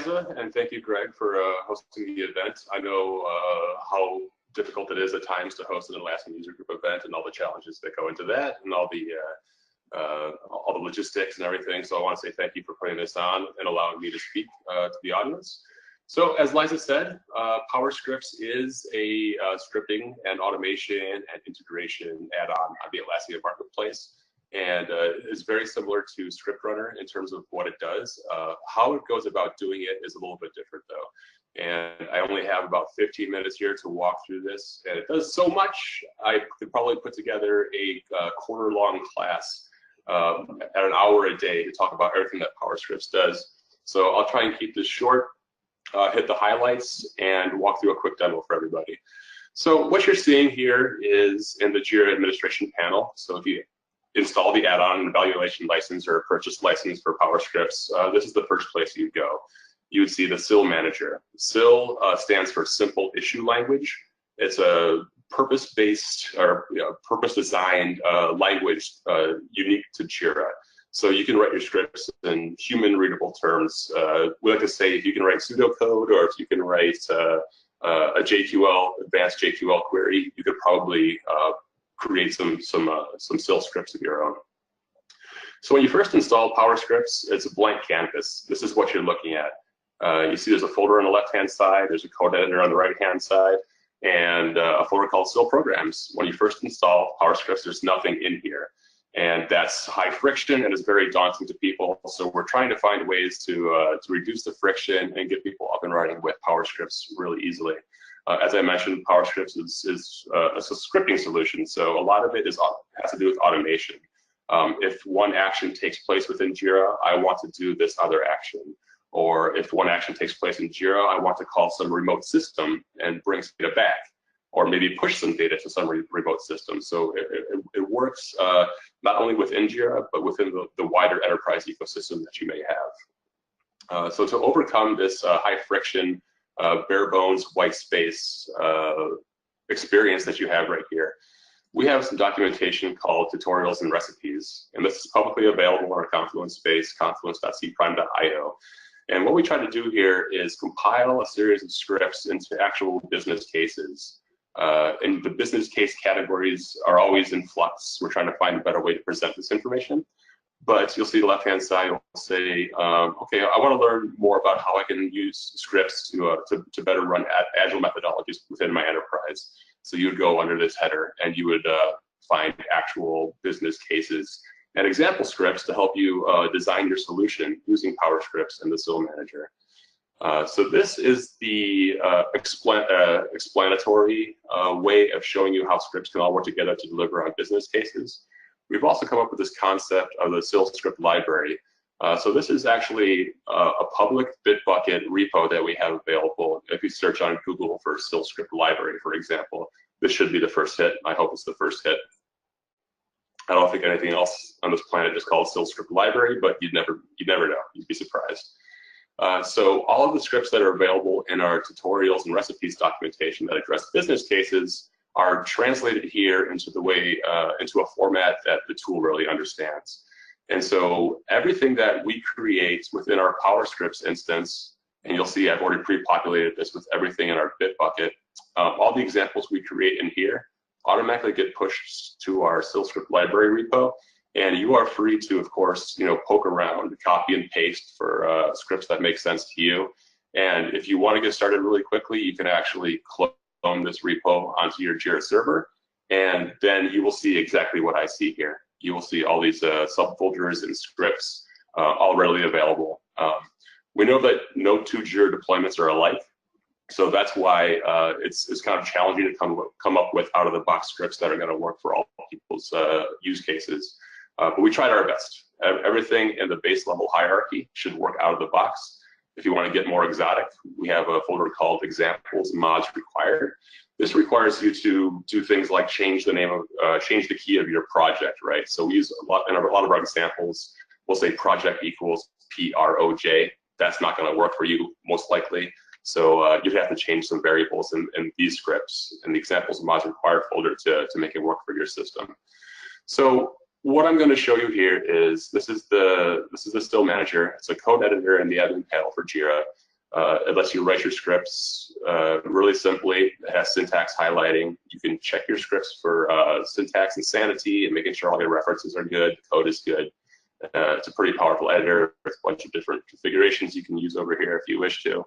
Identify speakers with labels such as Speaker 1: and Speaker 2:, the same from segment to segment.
Speaker 1: Liza, and thank you, Greg, for hosting the event. I know how difficult it is at times to host an Atlassian user group event and all the challenges that go into that and all the logistics and everything. So I want to say thank you for putting this on and allowing me to speak to the audience. So as Liza said, PowerScripts is a scripting and automation and integration add-on on the Atlassian marketplace. And is very similar to Script Runner in terms of what it does. How it goes about doing it is a little bit different though. And I only have about 15 minutes here to walk through this. And it does so much, I could probably put together a quarter-long class at an hour a day to talk about everything that PowerScripts does. So I'll try and keep this short, hit the highlights, and walk through a quick demo for everybody. So what you're seeing here is in the JIRA administration panel. So if you install the add-on and evaluation license or purchase license for PowerScripts, this is the first place you'd go. You would see the SIL manager. SIL stands for Simple Issue Language. It's a purpose-based or purpose-designed language unique to JIRA. So you can write your scripts in human-readable terms. We like to say if you can write pseudocode or if you can write a JQL, advanced JQL query, you could probably create some SIL scripts of your own. So when you first install PowerScripts, it's a blank canvas. This is what you're looking at. You see there's a folder on the left-hand side, there's a code editor on the right-hand side, and a folder called SIL Programs. When you first install PowerScripts, there's nothing in here. And that's high friction and is very daunting to people. So we're trying to find ways to reduce the friction and get people up and running with PowerScripts really easily. As I mentioned, PowerScripts is a scripting solution, so a lot of it has to do with automation. If one action takes place within JIRA, I want to do this other action. Or if one action takes place in JIRA, I want to call some remote system and bring some data back, or maybe push some data to some remote system. So it works not only within JIRA, but within the wider enterprise ecosystem that you may have. So to overcome this high friction, bare bones white space experience that you have right here, we have some documentation called tutorials and recipes, and this is publicly available on our Confluence space, confluence.cprime.io. And what we try to do here is compile a series of scripts into actual business cases. And the business case categories are always in flux. We're trying to find a better way to present this information. But you'll see the left-hand side will say, okay, I want to learn more about how I can use scripts to better run agile methodologies within my enterprise. So you would go under this header and you would find actual business cases and example scripts to help you design your solution using PowerScripts and the SIL manager. So this is the explanatory way of showing you how scripts can all work together to deliver on business cases. We've also come up with this concept of the SIL script library. So this is actually a public Bitbucket repo that we have available. If you search on Google for SIL script library, for example, this should be the first hit. I hope it's the first hit. I don't think anything else on this planet is called SIL script library, but you'd never know. You'd be surprised. So all of the scripts that are available in our tutorials and recipes documentation that address business cases are translated here into the way into a format that the tool really understands. And so everything that we create within our PowerScripts instance, and you'll see I've already pre-populated this with everything in our Bitbucket, all the examples we create in here automatically get pushed to our SIL script library repo. And you are free to, of course, poke around, copy and paste for scripts that make sense to you. And if you want to get started really quickly, you can actually clone this repo onto your JIRA server, and then you will see exactly what I see here. You will see all these subfolders and scripts all readily available. We know that no two JIRA deployments are alike, so that's why it's kind of challenging to come up with out-of-the-box scripts that are going to work for all people's use cases. But we tried our best. Everything in the base level hierarchy should work out of the box. If you want to get more exotic, we have a folder called examples mods required. This requires you to do things like change the key of your project, right? So we use in a lot of our examples, we'll say project equals PROJ. That's not going to work for you most likely. So you'd have to change some variables in these scripts in the examples mods required folder to make it work for your system. So what I'm going to show you here is this is the SIL manager. It's a code editor in the admin panel for JIRA. It lets you write your scripts really simply. It has syntax highlighting. You can check your scripts for syntax and sanity and making sure all your references are good, the code is good. It's a pretty powerful editor. There's a bunch of different configurations you can use over here if you wish to,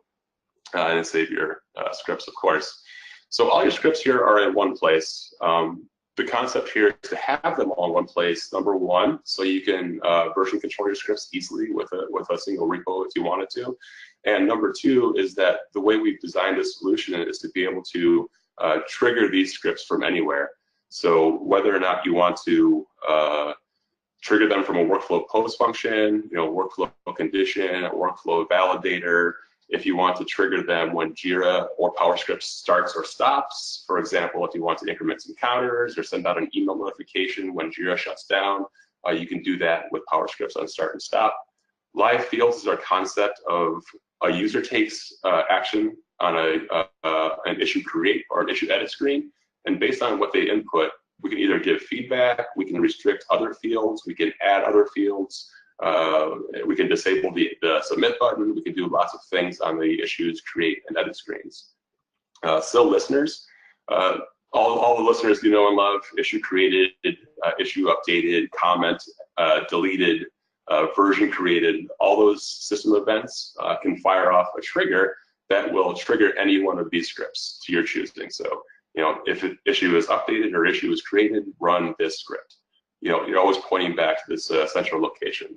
Speaker 1: and save your scripts, of course. So all your scripts here are in one place. The concept here is to have them all in one place, number one, so you can version control your scripts easily with a single repo if you wanted to. And number two is that the way we've designed this solution is to be able to trigger these scripts from anywhere. So whether or not you want to trigger them from a workflow post function, workflow condition, a workflow validator, if you want to trigger them when JIRA or PowerScripts starts or stops. For example, if you want to increment some counters or send out an email notification when JIRA shuts down, you can do that with PowerScripts on start and stop. Live fields is our concept of a user takes action on an issue create or an issue edit screen, and based on what they input, we can either give feedback, we can restrict other fields, we can add other fields, we can disable the submit button, we can do lots of things on the issues create and edit screens. So listeners, all the listeners you know and love, issue created, issue updated, comment deleted, version created, all those system events can fire off a trigger that will trigger any one of these scripts to your choosing. So, if an issue is updated or issue is created, run this script. You're always pointing back to this central location.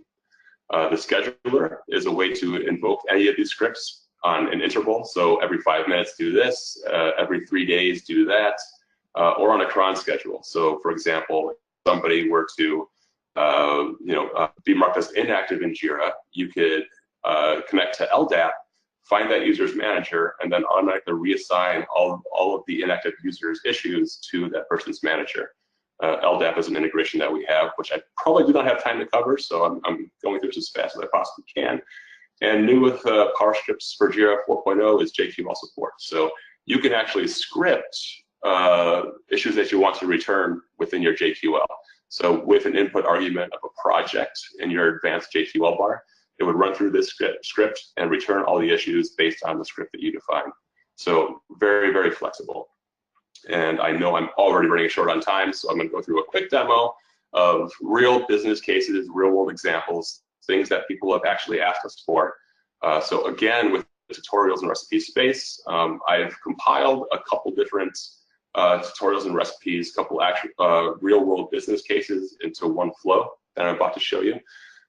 Speaker 1: The scheduler is a way to invoke any of these scripts on an interval. So every 5 minutes do this, every 3 days do that, or on a cron schedule. So for example, if somebody were to be marked as inactive in JIRA, you could connect to LDAP, find that user's manager, and then automatically reassign all of the inactive users' issues to that person's manager. LDAP is an integration that we have, which I probably do not have time to cover, so I'm going through this as fast as I possibly can. And new with PowerScripts for JIRA 4.0 is JQL support. So you can actually script issues that you want to return within your JQL. So with an input argument of a project in your advanced JQL bar, it would run through this script and return all the issues based on the script that you define. So very, very flexible. And I know I'm already running short on time, so I'm going to go through a quick demo of real business cases, real world examples, things that people have actually asked us for. So again, with the tutorials and recipe space, I've compiled a couple different tutorials and recipes, a couple actual real world business cases into one flow that I'm about to show you.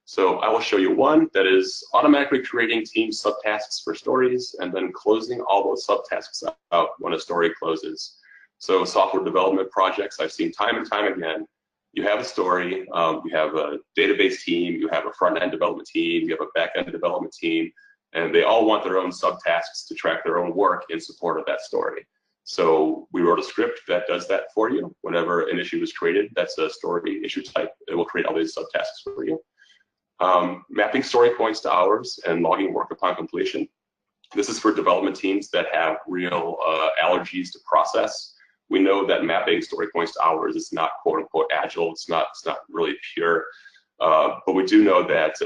Speaker 1: So I will show you one that is automatically creating team subtasks for stories and then closing all those subtasks out when a story closes. So software development projects I've seen time and time again. You have a story, you have a database team, you have a front-end development team, you have a back-end development team, and they all want their own subtasks to track their own work in support of that story. So we wrote a script that does that for you. Whenever an issue is created, that's a story issue type. It will create all these subtasks for you. Mapping story points to hours and logging work upon completion. This is for development teams that have real allergies to process. We know that mapping story points to hours is not quote unquote agile. It's not really pure. But we do know that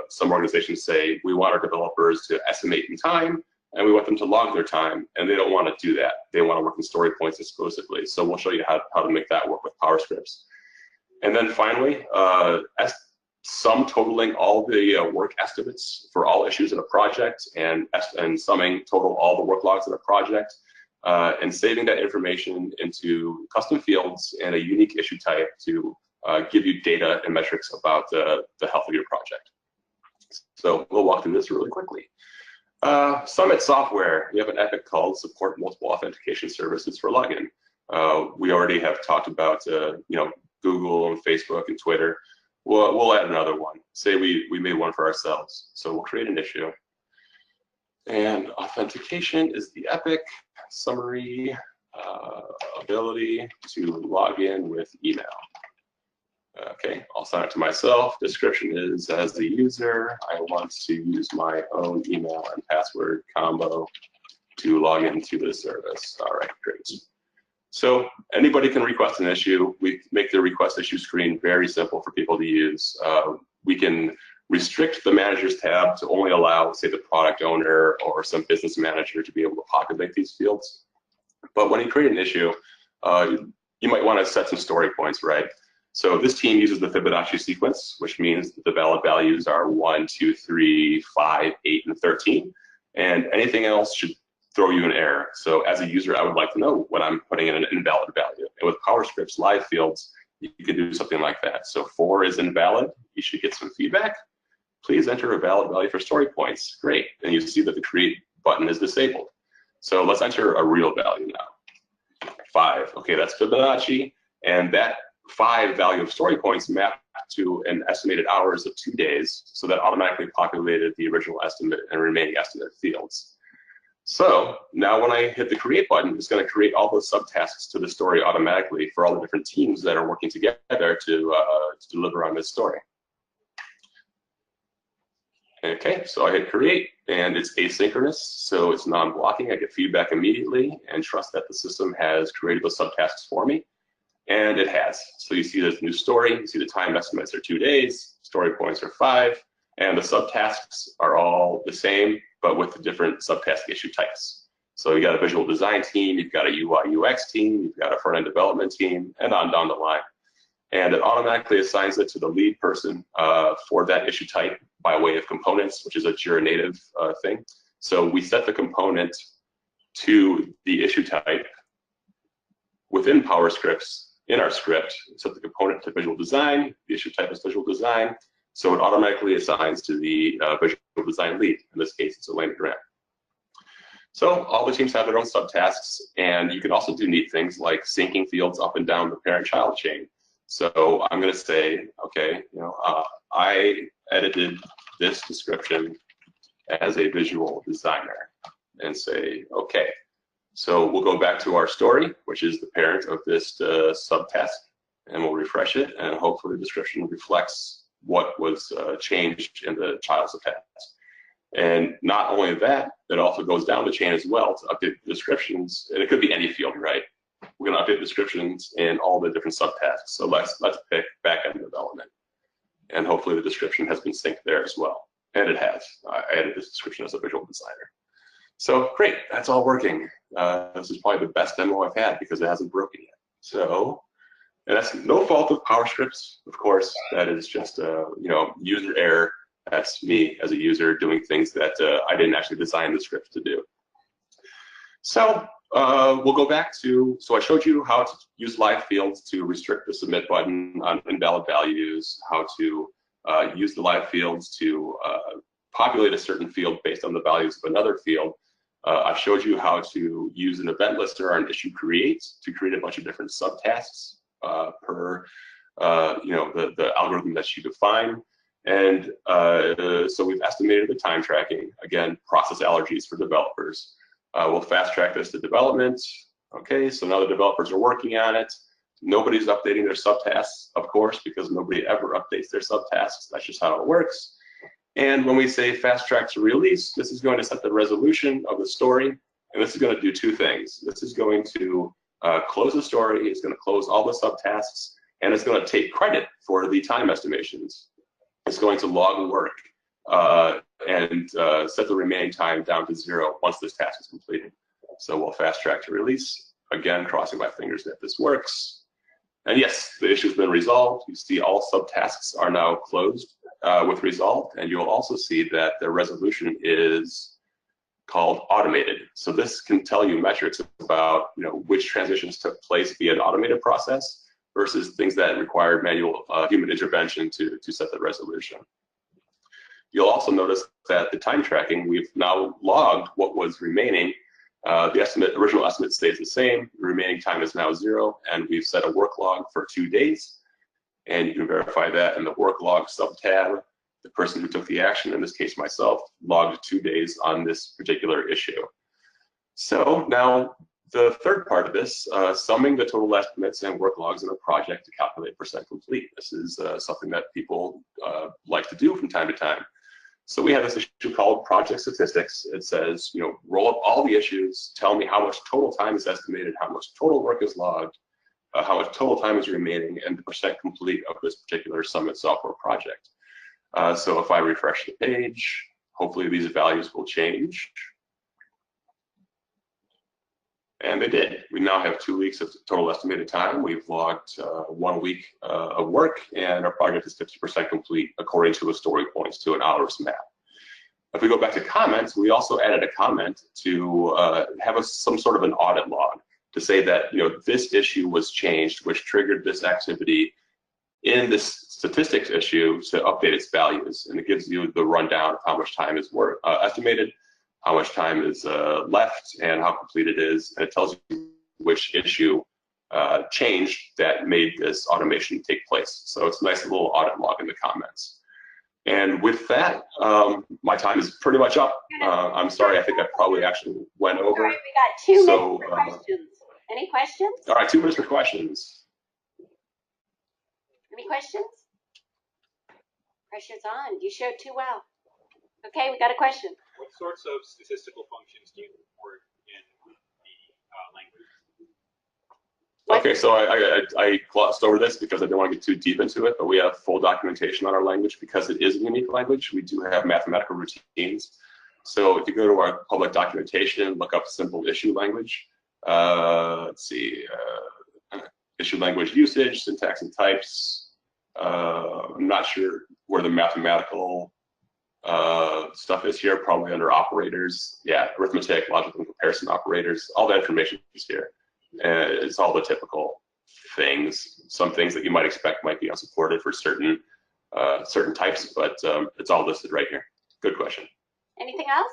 Speaker 1: some organizations say we want our developers to estimate in time and we want them to log their time, and they don't want to do that. They want to work in story points exclusively. So we'll show you how to make that work with PowerScripts. And then finally, sum totaling all the work estimates for all issues in a project and summing total all the work logs in a project, and saving that information into custom fields and a unique issue type to give you data and metrics about the health of your project. So we'll walk through this really quickly. Summit software, we have an epic called support multiple authentication services for login. We already have talked about Google and Facebook and Twitter. We'll add another one. Say we made one for ourselves. So we'll create an issue. And authentication is the epic summary ability to log in with email. Okay, I'll sign it to myself. Description is, as the user, I want to use my own email and password combo to log into the service. All right, great. So anybody can request an issue. We make the request issue screen very simple for people to use. We can restrict the managers tab to only allow, say, the product owner or some business manager to be able to populate these fields. But when you create an issue, you might want to set some story points, right? So this team uses the Fibonacci sequence, which means that the valid values are 1, 2, 3, 5, 8, and 13. And anything else should throw you an error. So as a user, I would like to know when I'm putting in an invalid value. And with PowerScripts live fields, you can do something like that. So 4 is invalid. You should get some feedback. Please enter a valid value for story points. Great. And you see that the create button is disabled. So let's enter a real value now. 5. Okay, that's Fibonacci. And that 5 value of story points mapped to an estimated hours of 2 days. So that automatically populated the original estimate and remaining estimate fields. So now when I hit the create button, it's going to create all those subtasks to the story automatically for all the different teams that are working together to deliver on this story. Okay, so I hit create, and it's asynchronous, so it's non-blocking. I get feedback immediately and trust that the system has created those subtasks for me, and it has. So you see this new story, you see the time estimates are 2 days, story points are 5, and the subtasks are all the same, but with the different subtask issue types. So you got a visual design team, you've got a UI UX team, you've got a front-end development team, and on down the line. And it automatically assigns it to the lead person for that issue type by way of components, which is a JIRA native thing. So we set the component to the issue type within PowerScripts in our script. Set the component to visual design, the issue type is visual design, so it automatically assigns to the visual design lead. In this case, it's Elena Grant. So all the teams have their own subtasks, and you can also do neat things like syncing fields up and down the parent-child chain. So I'm going to say, okay, I edited this description as a visual designer, and say, okay. So we'll go back to our story, which is the parent of this subtask, and we'll refresh it, and hopefully the description reflects what was changed in the child subtask. And not only that, it also goes down the chain as well to update the descriptions, and it could be any field, right? We're going to update descriptions in all the different subtasks. So let's pick backend development, and hopefully the description has been synced there as well, and it has. I added this description as a visual designer. So great, that's all working. This is probably the best demo I've had because it hasn't broken yet. So, and that's no fault of PowerScripts, of course. That is just user error. That's me as a user doing things that I didn't actually design the script to do. So we'll go back to, so I showed you how to use live fields to restrict the submit button on invalid values, how to use the live fields to populate a certain field based on the values of another field. I've showed you how to use an event lister or an issue create to create a bunch of different subtasks per the algorithm that you define. And so we've estimated the time tracking, again, process allergies for developers. We'll fast track this to development. Okay, so now the developers are working on it. Nobody's updating their subtasks, of course, because nobody ever updates their subtasks. That's just how it works. And when we say fast track to release, this is going to set the resolution of the story. And this is going to do two things. This is going to close the story. It's going to close all the subtasks. And it's going to take credit for the time estimations. It's going to log work and set the remaining time down to 0 once this task is completed. So we'll fast track to release. Again, crossing my fingers that this works. And yes, the issue's been resolved. You see all subtasks are now closed with resolved, and you'll also see that the resolution is called automated. So this can tell you metrics about which transitions took place via an automated process versus things that required manual human intervention to set the resolution. You'll also notice that the time tracking, we've now logged what was remaining. The original estimate stays the same. The remaining time is now 0, and we've set a work log for 2 days. And you can verify that in the work log sub-tab. The person who took the action, in this case myself, logged 2 days on this particular issue. So now the third part of this, summing the total estimates and work logs in a project to calculate % complete. This is something that people like to do from time to time. So we have this issue called project statistics. It says, roll up all the issues, tell me how much total time is estimated, how much total work is logged, how much total time is remaining, and the % complete of this particular Summit software project. So if I refresh the page, hopefully these values will change. And they did. We now have 2 weeks of total estimated time. We've logged 1 week of work, and our project is 50% complete according to a story points to an hours map. If we go back to comments, we also added a comment to have some sort of an audit log to say that this issue was changed, which triggered this activity in this statistics issue to update its values, and it gives you the rundown of how much time is estimated, how much time is left, and how complete it is, and it tells you which issue changed that made this automation take place. So it's a nice little audit log in the comments. And with that, my time is pretty much up. I'm sorry, I think I probably actually went over.
Speaker 2: All right, we got 2 minutes for questions. Any questions?
Speaker 1: All right, 2 minutes for questions.
Speaker 2: Any questions? Pressure's on. You showed too well. Okay, we got a question.
Speaker 3: What sorts of statistical functions do you import in the language?
Speaker 1: Okay, so I glossed over this because I didn't want to get too deep into it, but we have full documentation on our language because it is a unique language. We do have mathematical routines. So if you go to our public documentation, look up simple issue language. Let's see, issue language usage, syntax and types. I'm not sure where the mathematical stuff is here, probably under operators. Yeah, arithmetic, logical and comparison operators, all that information is here. It's all the typical things. Some things that you might expect might be unsupported for certain types, but it's all listed right here. Good question.
Speaker 2: Anything else?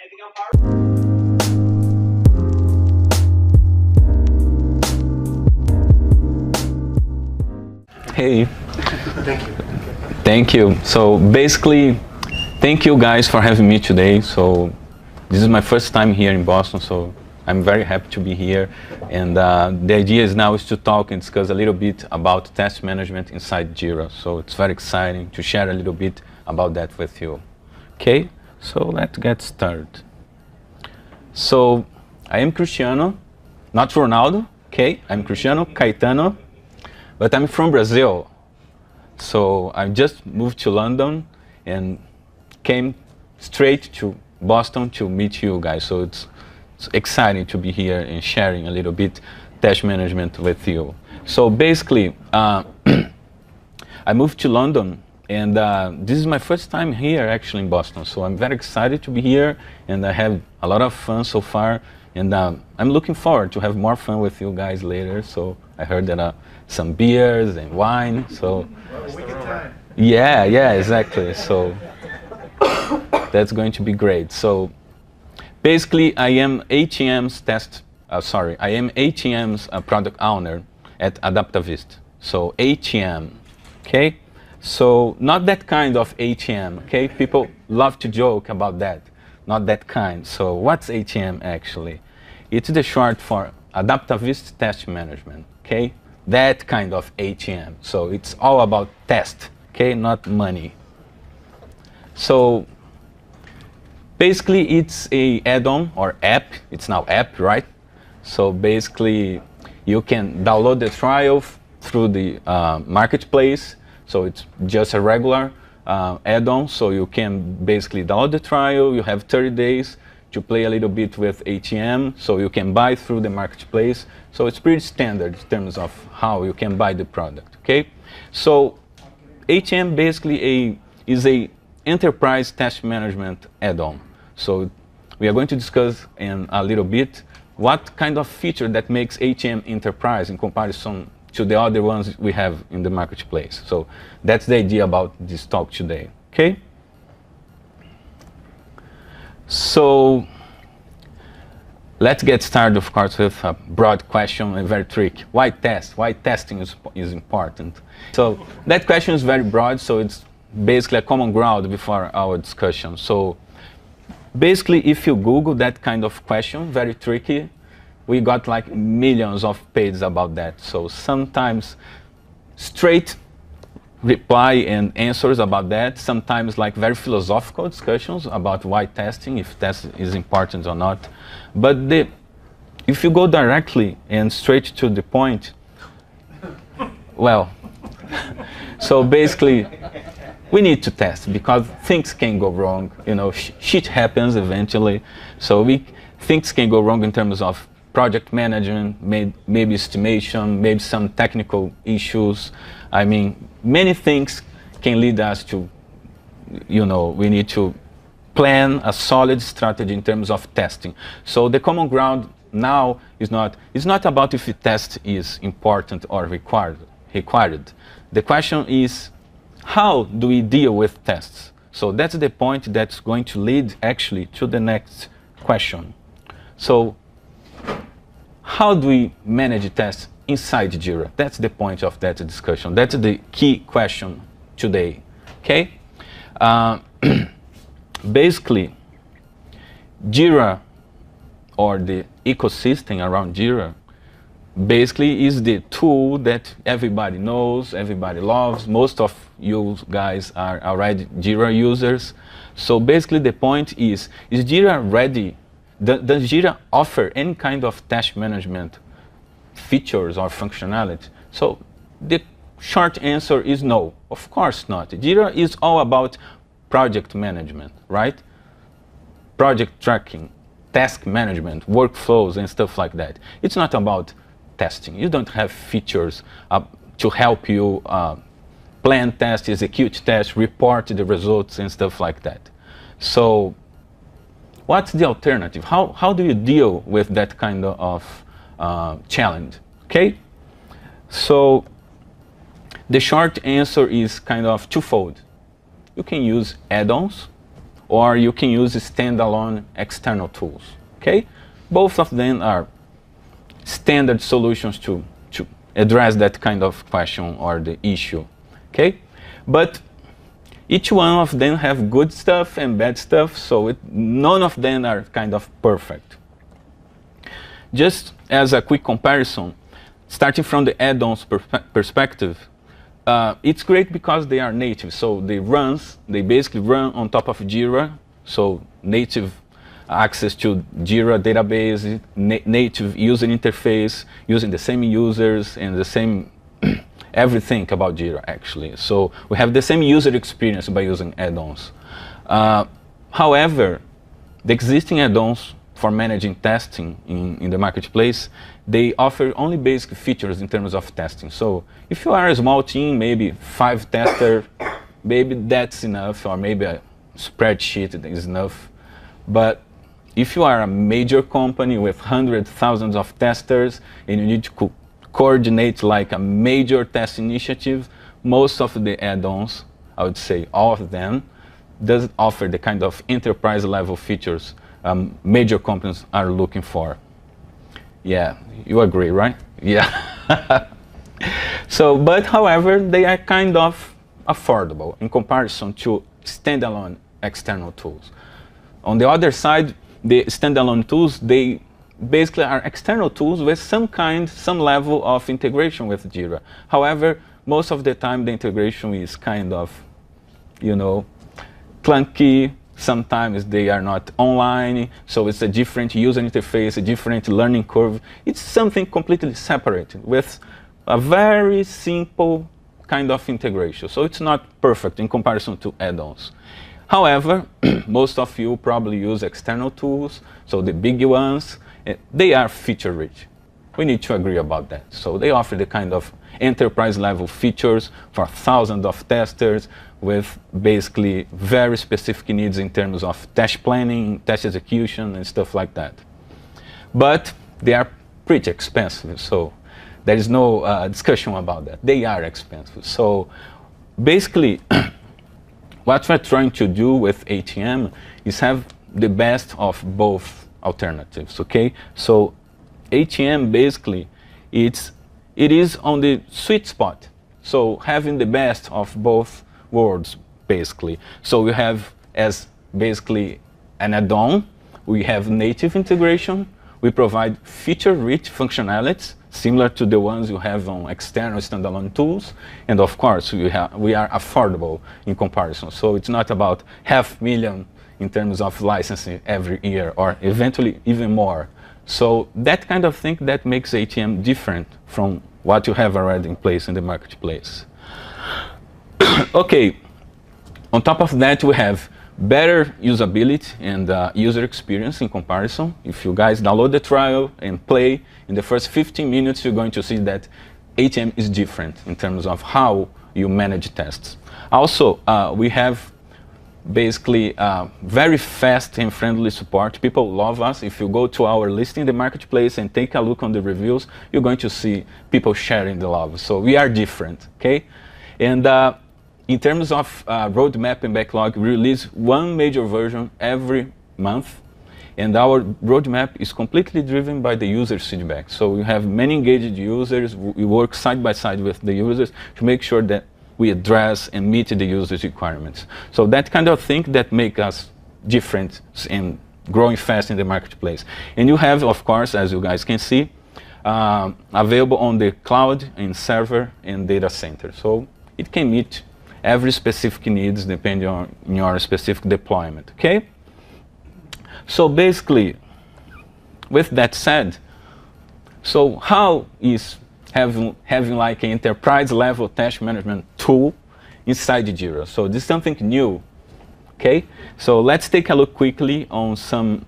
Speaker 3: Anything on
Speaker 4: Hey. Thank you. So basically, thank you guys for having me today. So this is my first time here in Boston, so I'm very happy to be here. And the idea is now is to talk and discuss a little bit about test management inside JIRA. So it's very exciting to share a little bit about that with you. Okay, so let's get started. So I am Cristiano, not Ronaldo. Okay, I'm Cristiano Caetano, but I'm from Brazil. So I just moved to London and came straight to Boston to meet you guys. So it's exciting to be here and sharing a little bit test management with you. So basically, I moved to London, and this is my first time here actually in Boston. So I'm very excited to be here, and I have a lot of fun so far. And I'm looking forward to have more fun with you guys later. So I heard that some beers and wine. So yeah, exactly. So that's going to be great. So basically, I am ATM's product owner at Adaptivist. So ATM, okay? So not that kind of ATM, okay? People love to joke about that. Not that kind. So what's ATM actually? It's the short for Adaptivist Test Management, okay? That kind of ATM. So it's all about test, okay? Not money. So basically, it's a add-on or app. It's now app, right? So basically, you can download the trial through the marketplace. So it's just a regular add-on. So you can basically download the trial. You have 30 days to play a little bit with ATM. So you can buy through the marketplace. So it's pretty standard in terms of how you can buy the product, okay? So ATM basically is a enterprise test management add-on. So we are going to discuss in a little bit what kind of feature that makes ATM enterprise in comparison to the other ones we have in the marketplace. So that's the idea about this talk today, okay? So let's get started, of course, with a broad question and very tricky. Why test? Why testing is important? So that question is very broad, so it's basically a common ground before our discussion. So basically, if you Google that kind of question, very tricky, we got like millions of pages about that. So sometimes straight reply and answers about that, sometimes like very philosophical discussions about why testing, if test is important or not. But if you go directly and straight to the point, well, So basically, we need to test because things can go wrong. You know, shit happens eventually. So things can go wrong in terms of project management, maybe estimation, maybe some technical issues. I mean, many things can lead us to, you know, we need to plan a solid strategy in terms of testing. So the common ground now is it's not about if the test is important or required. The question is, how do we deal with tests? So that's the point that's going to lead actually to the next question. So how do we manage tests inside JIRA? That's the point of that discussion. That's the key question today, okay? Basically, JIRA, or the ecosystem around JIRA, basically is the tool that everybody knows, everybody loves. Most of you guys are already JIRA users. So basically the point is JIRA ready? Does JIRA offer any kind of test management features or functionality? So the short answer is no, of course not. JIRA is all about project management, right? Project tracking, task management, workflows and stuff like that. It's not about testing. You don't have features to help you plan tests, execute tests, report the results and stuff like that. So what's the alternative? How do you deal with that kind of challenge? Okay? So the short answer is kind of twofold. You can use add-ons or you can use standalone external tools. Okay? Both of them are standard solutions to address that kind of question or the issue. Okay? But each one of them have good stuff and bad stuff, so none of them are kind of perfect. Just as a quick comparison, starting from the add-ons perspective, it's great because they are native, so they basically run on top of JIRA, so native access to JIRA database, native user interface, using the same users and the same everything about JIRA actually. So we have the same user experience by using add-ons. However, the existing add-ons for managing testing in the marketplace, they offer only basic features in terms of testing. So if you are a small team, maybe 5 testers, maybe that's enough, or maybe a spreadsheet is enough. But if you are a major company with hundreds, thousands of testers, and you need to coordinate like a major test initiative, most of the add-ons, I would say all of them, does offer the kind of enterprise level features major companies are looking for. Yeah, you agree, right? Yeah. So, but however, they are kind of affordable in comparison to standalone external tools. On the other side, the standalone tools, they basically are external tools with some level of integration with JIRA. However, most of the time the integration is kind of, you know, clunky. Sometimes they are not online, so it's a different user interface, a different learning curve. It's something completely separate with a very simple kind of integration. So it's not perfect in comparison to add-ons. However, most of you probably use external tools, so the big ones, they are feature rich. We need to agree about that. So they offer the kind of enterprise level features for thousands of testers with basically very specific needs in terms of test planning, test execution, and stuff like that. But they are pretty expensive, so there is no discussion about that. They are expensive. So basically, what we're trying to do with ATM is have the best of both alternatives, okay? So ATM basically, it is on the sweet spot. So having the best of both worlds, basically. So we have as basically an add-on, we have native integration, we provide feature-rich functionalities, similar to the ones you have on external standalone tools, and of course we are affordable in comparison. So it's not about $500,000 in terms of licensing every year, or eventually even more. So that kind of thing that makes ATM different from what you have already in place in the marketplace. Okay, on top of that, we have better usability and user experience in comparison. If you guys download the trial and play, in the first 15 minutes, you're going to see that ATM is different in terms of how you manage tests. Also, we have basically very fast and friendly support. People love us. If you go to our listing in the marketplace and take a look on the reviews, you're going to see people sharing the love. So we are different, okay? And in terms of roadmap and backlog, we release one major version every month. And our roadmap is completely driven by the user's feedback. So we have many engaged users. We work side by side with the users to make sure that we address and meet the user's requirements. So that kind of thing that make us different and growing fast in the marketplace. And you have, of course, as you guys can see, available on the cloud, in server, and data center. So it can meet every specific needs depending on your specific deployment, okay? So basically, with that said, so how is having like an enterprise level test management tool inside JIRA? So this is something new, okay? So let's take a look quickly on some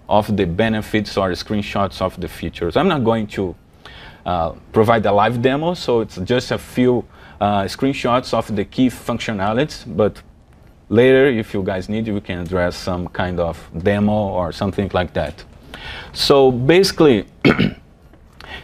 Speaker 4: of the benefits or screenshots of the features. I'm not going to provide a live demo, so it's just a few screenshots of the key functionalities, but later, if you guys need, we can address some kind of demo or something like that. So basically,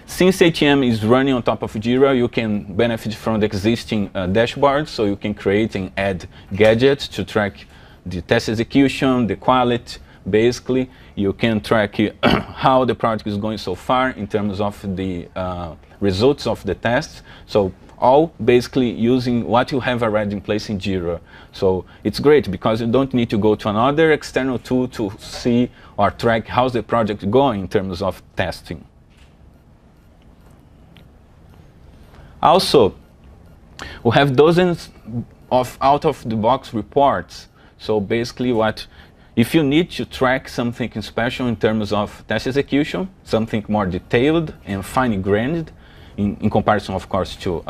Speaker 4: since ATM is running on top of JIRA, you can benefit from the existing dashboard, so you can create and add gadgets to track the test execution, the quality. Basically, you can track how the project is going so far in terms of the results of the tests. So all basically using what you have already in place in JIRA. So it's great because you don't need to go to another external tool to see or track how's the project going in terms of testing. Also, we have dozens of out-of-the-box reports. So basically if you need to track something special in terms of test execution, something more detailed and fine-grained, in comparison, of course, to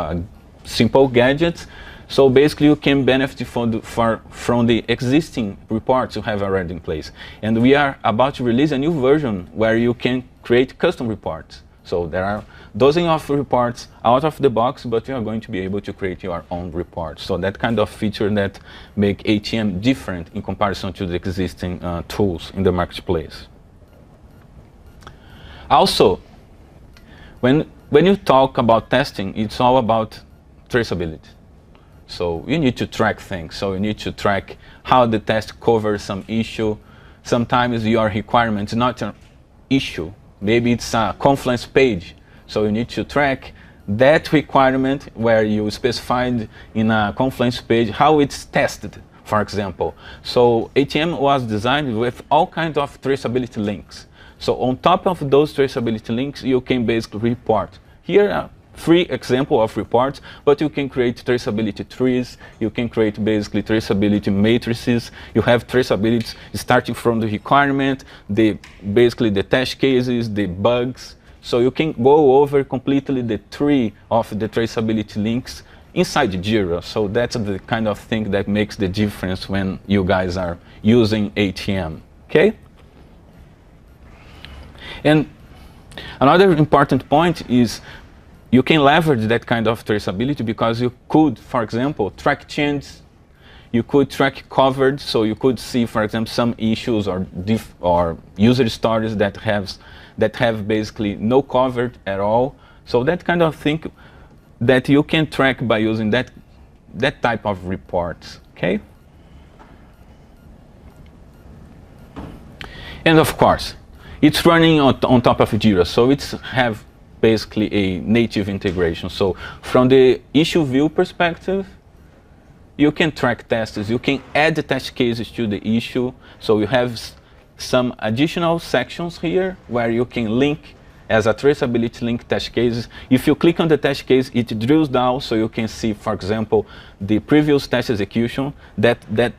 Speaker 4: simple gadgets. So basically, you can benefit from the existing reports you have already in place. And we are about to release a new version where you can create custom reports. So there are dozens of reports out of the box, but you are going to be able to create your own reports. So that kind of feature that make ATM different in comparison to the existing tools in the marketplace. Also, when you talk about testing, it's all about traceability. So you need to track things. So you need to track how the test covers some issue. Sometimes your requirement is not an issue. Maybe it's a Confluence page. So you need to track that requirement where you specified in a Confluence page how it's tested, for example. So ATM was designed with all kinds of traceability links. So on top of those traceability links, you can basically report. Here are 3 examples of reports, but you can create traceability trees. You can create basically traceability matrices. You have traceability starting from the requirement, basically the test cases, the bugs. So you can go over completely the tree of the traceability links inside JIRA. So that's the kind of thing that makes the difference when you guys are using ATM, okay? And another important point is you can leverage that kind of traceability because you could, for example, track changes. You could track covered, so you could see, for example, some issues or user stories that have basically no covered at all. So that kind of thing that you can track by using that type of reports, okay? And of course, it's running on top of JIRA, so it's have basically a native integration. So from the issue view perspective, you can track tests, you can add the test cases to the issue. So you have some additional sections here where you can link as a traceability link test cases. If you click on the test case, it drills down so you can see, for example, the previous test execution that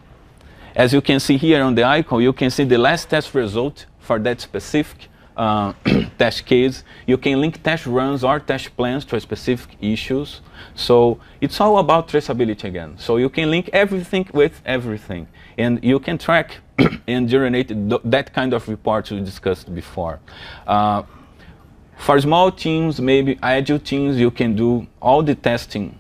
Speaker 4: as you can see here on the icon, you can see the last test result for that specific test case. You can link test runs or test plans to specific issues. So it's all about traceability again. So you can link everything with everything. And you can track and generate that kind of reports we discussed before. For small teams, maybe agile teams, you can do all the testing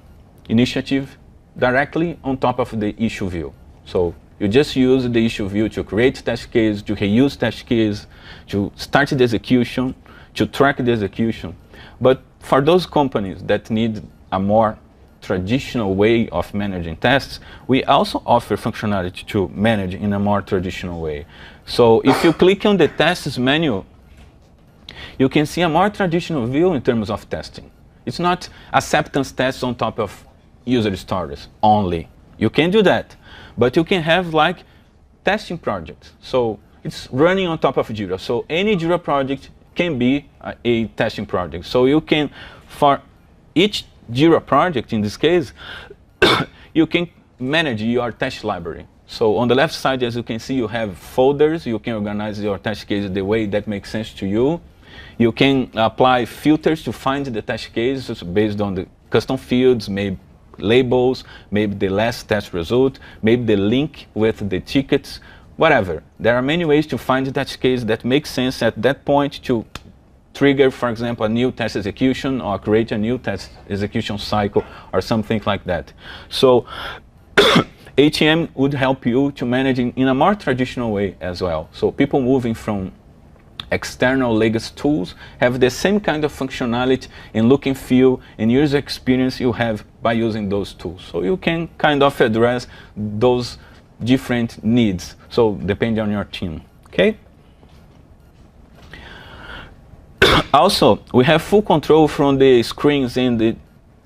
Speaker 4: initiative directly on top of the issue view. So you just use the issue view to create test case, to reuse test case, to start the execution, to track the execution. But for those companies that need a more traditional way of managing tests, we also offer functionality to manage in a more traditional way. So if you click on the tests menu, you can see a more traditional view in terms of testing. It's not acceptance tests on top of user stories only. You can do that, but you can have like testing projects. So it's running on top of JIRA. So any JIRA project can be a testing project. So you can, for each JIRA project in this case, you can manage your test library. So on the left side, as you can see, you have folders. You can organize your test cases the way that makes sense to you. You can apply filters to find the test cases based on the custom fields, maybe labels, maybe the last test result, maybe the link with the tickets, whatever. There are many ways to find the test case that makes sense at that point to trigger, for example, a new test execution or create a new test execution cycle or something like that. So ATM would help you to manage in a more traditional way as well. So people moving from external legacy tools have the same kind of functionality and look and feel and user experience you have by using those tools. So you can kind of address those different needs. So depending on your team, okay? Also, we have full control from the screens in the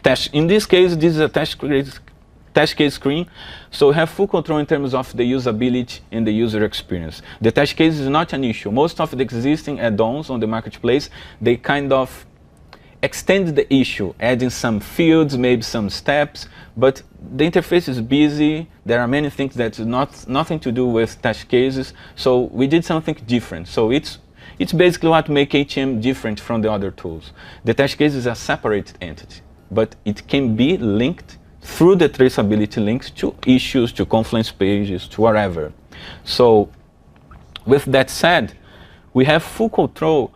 Speaker 4: test. In this case, this is a test case screen, so we have full control in terms of the usability and the user experience. The test case is not an issue. Most of the existing add-ons on the marketplace, they kind of extend the issue, adding some fields, maybe some steps, but the interface is busy. There are many things that nothing to do with test cases, so we did something different. So it's basically what makes ATM different from the other tools. The test case is a separate entity, but it can be linked through the traceability links to issues, to Confluence pages, to wherever. So with that said, we have full control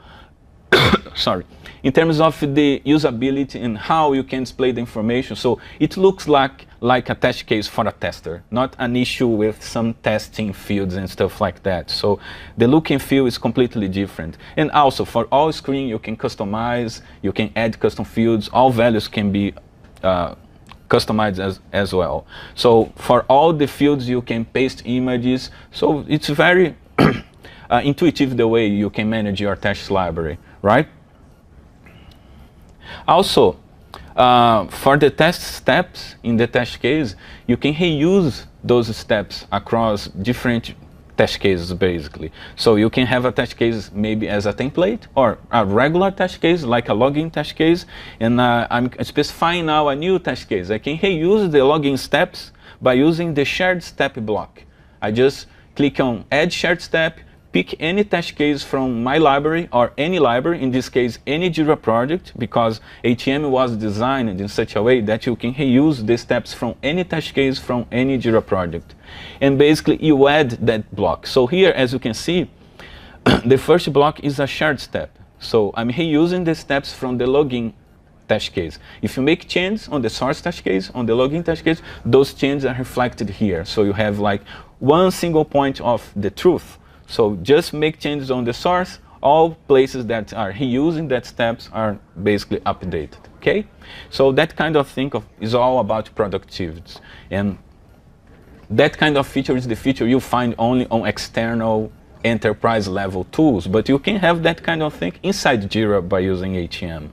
Speaker 4: sorry, in terms of the usability and how you can display the information. So it looks like a test case for a tester, not an issue with some testing fields and stuff like that. So the look and feel is completely different. And also for all screen, you can customize, you can add custom fields, all values can be customized as well. So for all the fields, you can paste images. So it's very intuitive the way you can manage your test library, right? Also, for the test steps in the test case, you can reuse those steps across different test cases, basically. So you can have a test case maybe as a template or a regular test case, like a login test case, and I'm specifying now a new test case. I can reuse the login steps by using the shared step block. I just click on Add Shared Step, pick any test case from my library or any library, in this case any JIRA project, because ATM was designed in such a way that you can reuse the steps from any test case from any JIRA project. And basically you add that block. So here, as you can see, the first block is a shared step. So I'm reusing the steps from the login test case. If you make changes on the source test case, on the login test case, those changes are reflected here. So you have like one single point of the truth. So just make changes on the source, all places that are reusing that steps are basically updated, okay? So that kind of thing is all about productivity. And that kind of feature is the feature you find only on external enterprise level tools, but you can have that kind of thing inside JIRA by using ATM.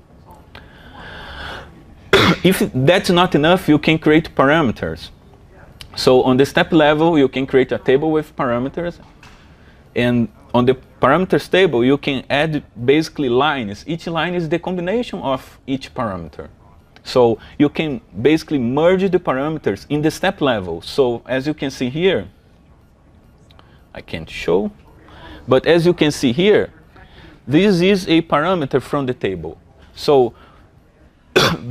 Speaker 4: If that's not enough, you can create parameters. So on the step level, you can create a table with parameters. And on the parameters table, you can add basically lines. Each line is the combination of each parameter. So you can basically merge the parameters in the step level. So as you can see here, I can't show, but as you can see here, this is a parameter from the table. So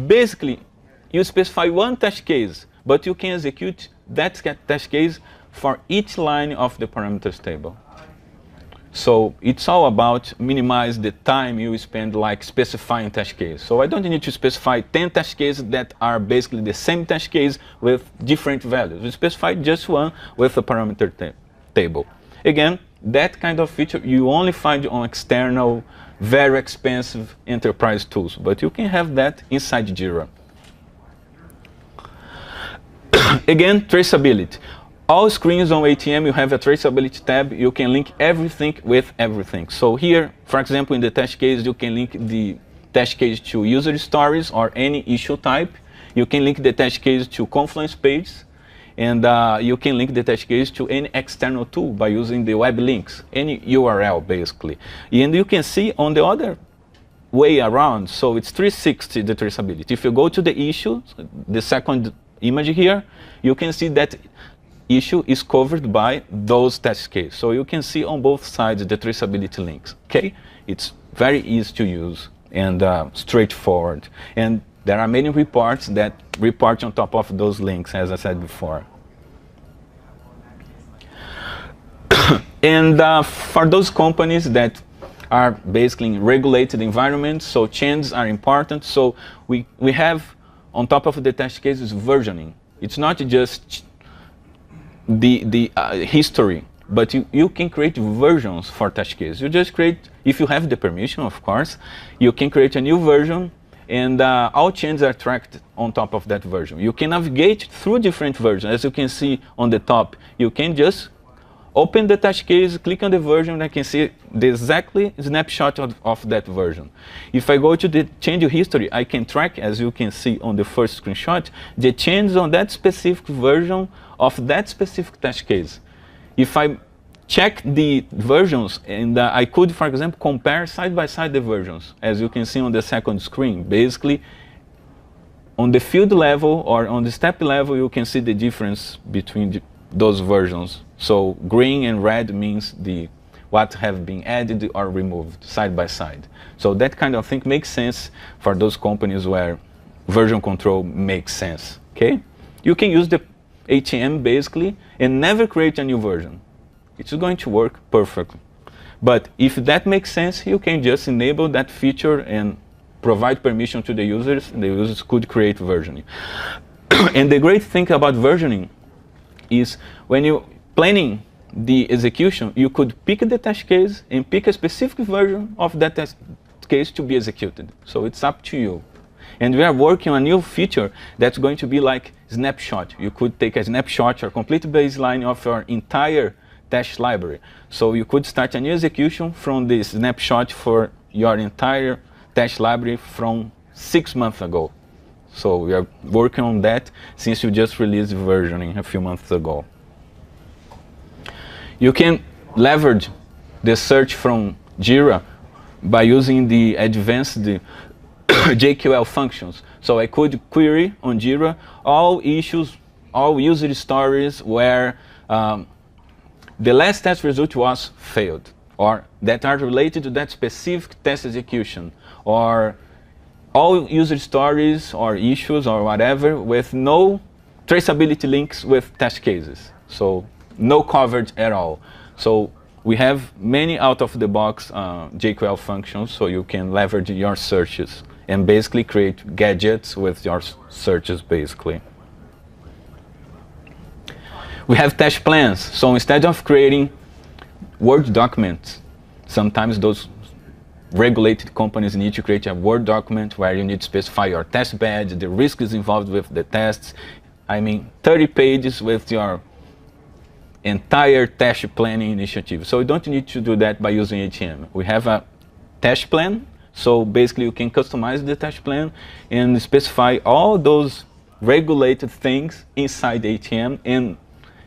Speaker 4: basically, you specify one test case, but you can execute that test case for each line of the parameters table. So it's all about minimize the time you spend like specifying test case. So I don't need to specify 10 test cases that are basically the same test case with different values. We specify just one with a parameter table. Again, that kind of feature you only find on external, very expensive enterprise tools, but you can have that inside JIRA. Again, traceability. All screens on ATM, you have a traceability tab. You can link everything with everything. So here, for example, in the test case, you can link the test case to user stories or any issue type. You can link the test case to Confluence pages. And you can link the test case to any external tool by using the web links, any URL, basically. And you can see on the other way around, so it's 360, the traceability. If you go to the issue, the second image here, you can see that issue is covered by those test cases. So you can see on both sides the traceability links, okay? It's very easy to use and straightforward. And there are many reports that report on top of those links, as I said before. And for those companies that are basically in regulated environments, so changes are important. So we have, on top of the test cases, versioning. It's not just the history, but you can create versions for test cases. You just create, if you have the permission, of course, you can create a new version, and all changes are tracked on top of that version. You can navigate through different versions. As you can see on the top, you can just open the test case, click on the version, and I can see the exactly snapshot of that version. If I go to the change history, I can track, as you can see on the first screenshot, the changes on that specific version of that specific test case. If I check the versions, and I could, for example, compare side by side the versions, as you can see on the second screen. Basically, on the field level or on the step level, you can see the difference between those versions. So green and red means what have been added or removed side by side. So that kind of thing makes sense for those companies where version control makes sense. Okay, you can use the ATM basically and never create a new version. It's going to work perfectly. But if that makes sense, you can just enable that feature and provide permission to the users, and the users could create versioning. And the great thing about versioning is when you're planning the execution, you could pick the test case and pick a specific version of that test case to be executed. So it's up to you. And we are working on a new feature that's going to be like snapshot. You could take a snapshot or complete baseline of your entire test library. So you could start a new execution from the snapshot for your entire test library from 6 months ago. So we are working on that since you just released versioning a few months ago. You can leverage the search from JIRA by using the advanced JQL functions. So I could query on JIRA all issues, all user stories where the last test result was failed, or that are related to that specific test execution, or all user stories or issues or whatever with no traceability links with test cases. So no coverage at all. So we have many out-of-the-box JQL functions, so you can leverage your searches and basically create gadgets with your searches, basically. We have test plans. So instead of creating Word documents, sometimes those regulated companies need to create a Word document where you need to specify your test bed, the risks involved with the tests. I mean, 30 pages with your entire test planning initiative. So you don't need to do that by using ATM. We have a test plan. So basically you can customize the test plan and specify all those regulated things inside ATM. And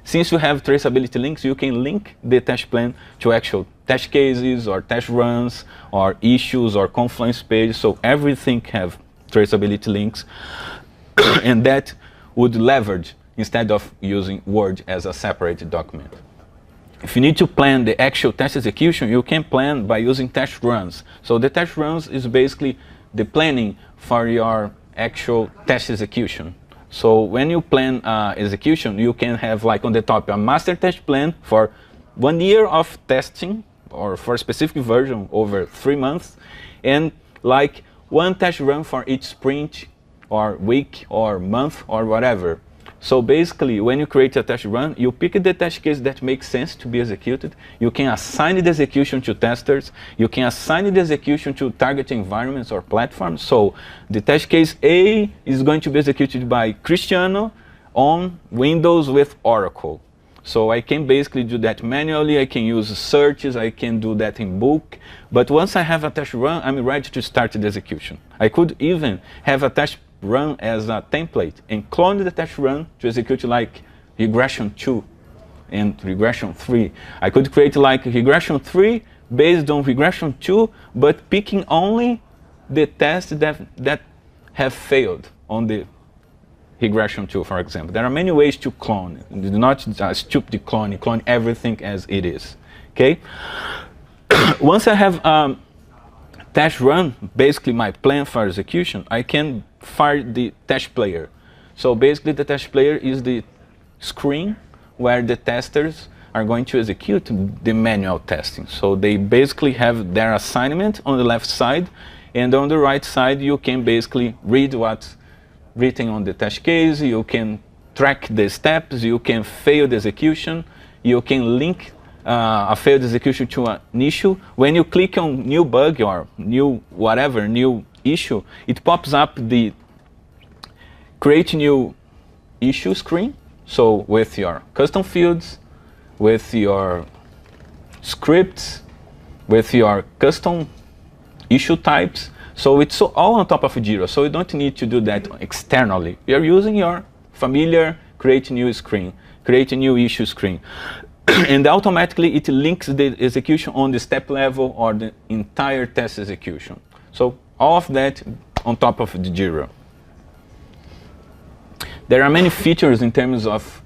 Speaker 4: since you have traceability links, you can link the test plan to actual test cases or test runs or issues or Confluence pages. So everything have traceability links. And that would leverage instead of using Word as a separate document. if you need to plan the actual test execution, you can plan by using test runs. So the test runs is basically the planning for your actual test execution. So when you plan execution, you can have like on the top a master test plan for 1 year of testing or for a specific version over 3 months, and like 1 test run for each sprint or week or month or whatever. So basically, when you create a test run, you pick the test case that makes sense to be executed. You can assign the execution to testers. You can assign the execution to target environments or platforms. So the test case A is going to be executed by Cristiano on Windows with Oracle. So I can basically do that manually. I can use searches. I can do that in bulk. But once I have a test run, I'm ready to start the execution. I could even have a test run as a template and clone the test run to execute like regression 2 and regression 3. I could create like regression 3 based on regression 2, but picking only the tests that have failed on the regression 2, for example. There are many ways to clone. Not a stupid clone everything as it is. Okay. Once I have test run, basically my plan for execution, I can fire the test player. So basically the test player is the screen where the testers are going to execute the manual testing. So they basically have their assignment on the left side, and on the right side you can basically read what's written on the test case, you can track the steps, you can fail the execution, you can link a failed execution to an issue. When you click on new bug or new whatever, new issue, it pops up the create new issue screen. So with your custom fields, with your scripts, with your custom issue types. So it's all on top of JIRA. So you don't need to do that externally. You're using your familiar create new screen, create a new issue screen. And automatically it links the execution on the step level or the entire test execution. So all of that on top of the JIRA. There are many features in terms of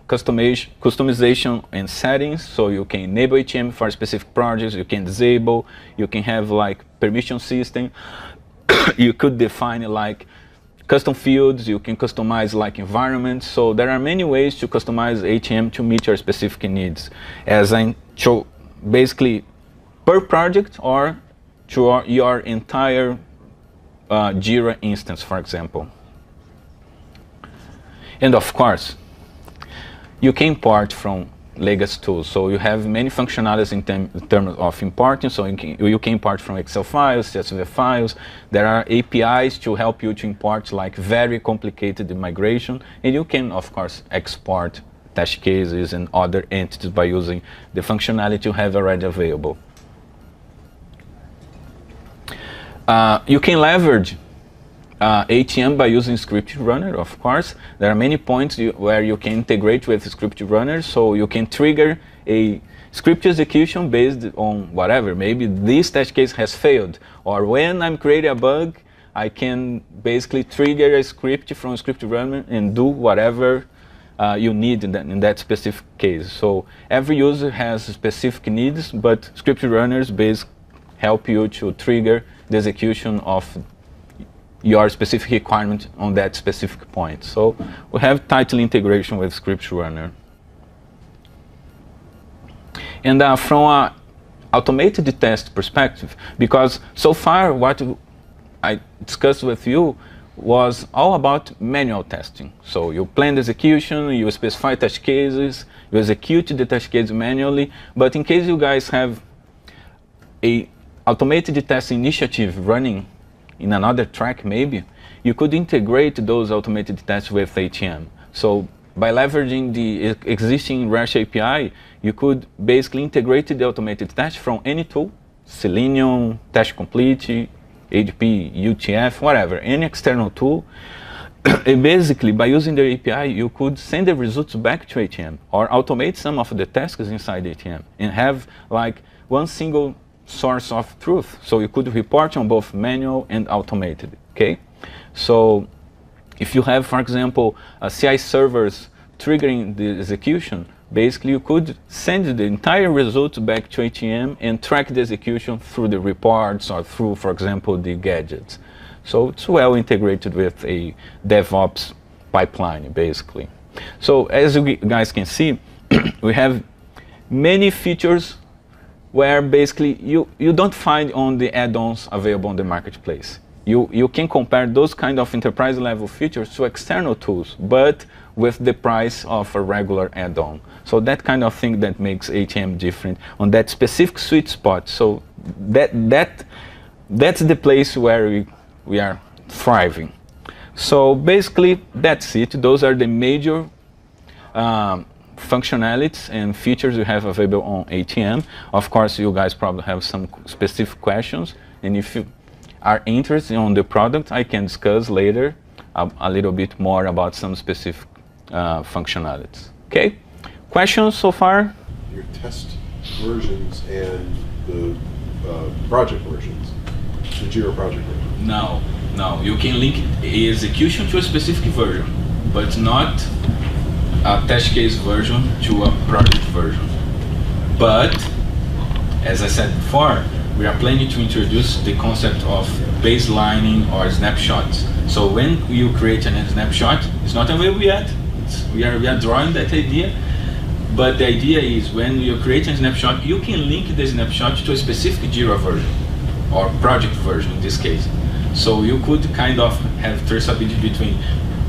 Speaker 4: customization and settings. So you can enable ATM for specific projects, you can disable, you can have like permission system. You could define like custom fields, you can customize like environments. So there are many ways to customize ATM to meet your specific needs, as I show basically per project or to your entire JIRA instance, for example. And of course, you can import from legacy tools. So you have many functionalities in terms of importing. So you can import from Excel files, CSV files. There are APIs to help you to import like very complicated migration. And you can, of course, export test cases and other entities by using the functionality you have already available. You can leverage ATM by using script runner, of course. There are many points where you can integrate with script runners, so you can trigger a script execution based on whatever. Maybe this test case has failed, or when I'm creating a bug, I can basically trigger a script from a script runner and do whatever you need in that specific case. So every user has specific needs, but script runners basically help you to trigger the execution of your specific requirement on that specific point. So we have title integration with script runner. And from an automated test perspective, because so far what I discussed with you was all about manual testing. So you plan the execution, you specify test cases, you execute the test case manually, but in case you guys have a automated test initiative running in another track, maybe, you could integrate those automated tests with ATM. So by leveraging the existing REST API, you could basically integrate the automated test from any tool, Selenium, Test Complete, ADP, UTF, whatever, any external tool. And basically, by using the API, you could send the results back to ATM or automate some of the tasks inside ATM and have like one single source of truth. So you could report on both manual and automated, okay? So if you have, for example, CI servers triggering the execution, basically you could send the entire result back to ATM and track the execution through the reports or through, for example, the gadgets. So it's well integrated with a DevOps pipeline, basically. So as you guys can see, we have many features where basically you don't find on the add-ons available on the marketplace. You can compare those kind of enterprise level features to external tools, but with the price of a regular add-on. So that kind of thing that makes ATM different on that specific sweet spot. So that's the place where we are thriving. So basically that's it. Those are the major functionalities and features you have available on ATM. Of course, you guys probably have some specific questions, and if you are interested in the product, I can discuss later a little bit more about some specific functionalities. Okay, questions so far?
Speaker 5: Your test versions and the project versions, the JIRA project version.
Speaker 4: No, you can link execution to a specific version, but not a test case version to a project version. But, as I said before, we are planning to introduce the concept of baselining or snapshots. So when you create a snapshot, it's not available yet. We are drawing that idea. But the idea is when you create a snapshot, you can link the snapshot to a specific JIRA version or project version in this case. So you could kind of have traceability between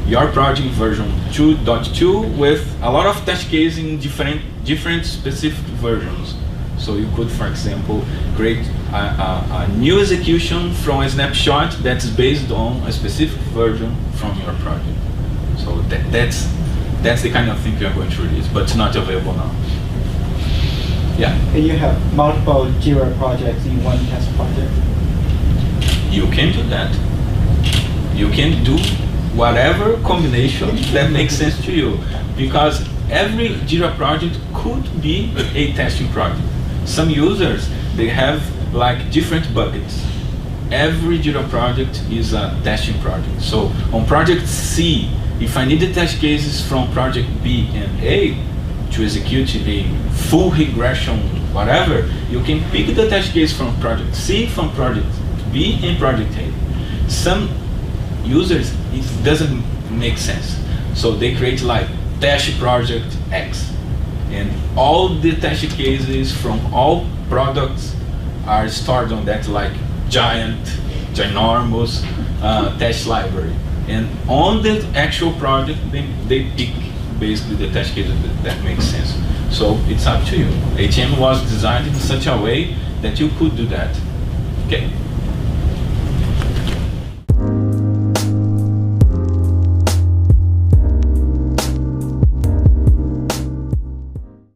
Speaker 4: your project version 2.2 with a lot of test cases in different specific versions. So you could, for example, create a new execution from a snapshot that's based on a specific version from your project. So that's the kind of thing we are going to release, but it's not available now. Yeah?
Speaker 6: And you have multiple JIRA projects in one test project?
Speaker 4: You can do that. You can do whatever combination that makes sense to you, because every JIRA project could be a testing project. Some users, they have like different buckets. Every JIRA project is a testing project. So on project C, if I need the test cases from project B and A to execute a full regression, whatever, you can pick the test case from project C, from project B, and project A. Some users, it doesn't make sense. So they create like test project X. And all the test cases from all products are stored on that like ginormous test library. And on the actual project, they pick basically the test cases that makes sense. So it's up to you. ATM was designed in such a way that you could do that. Okay.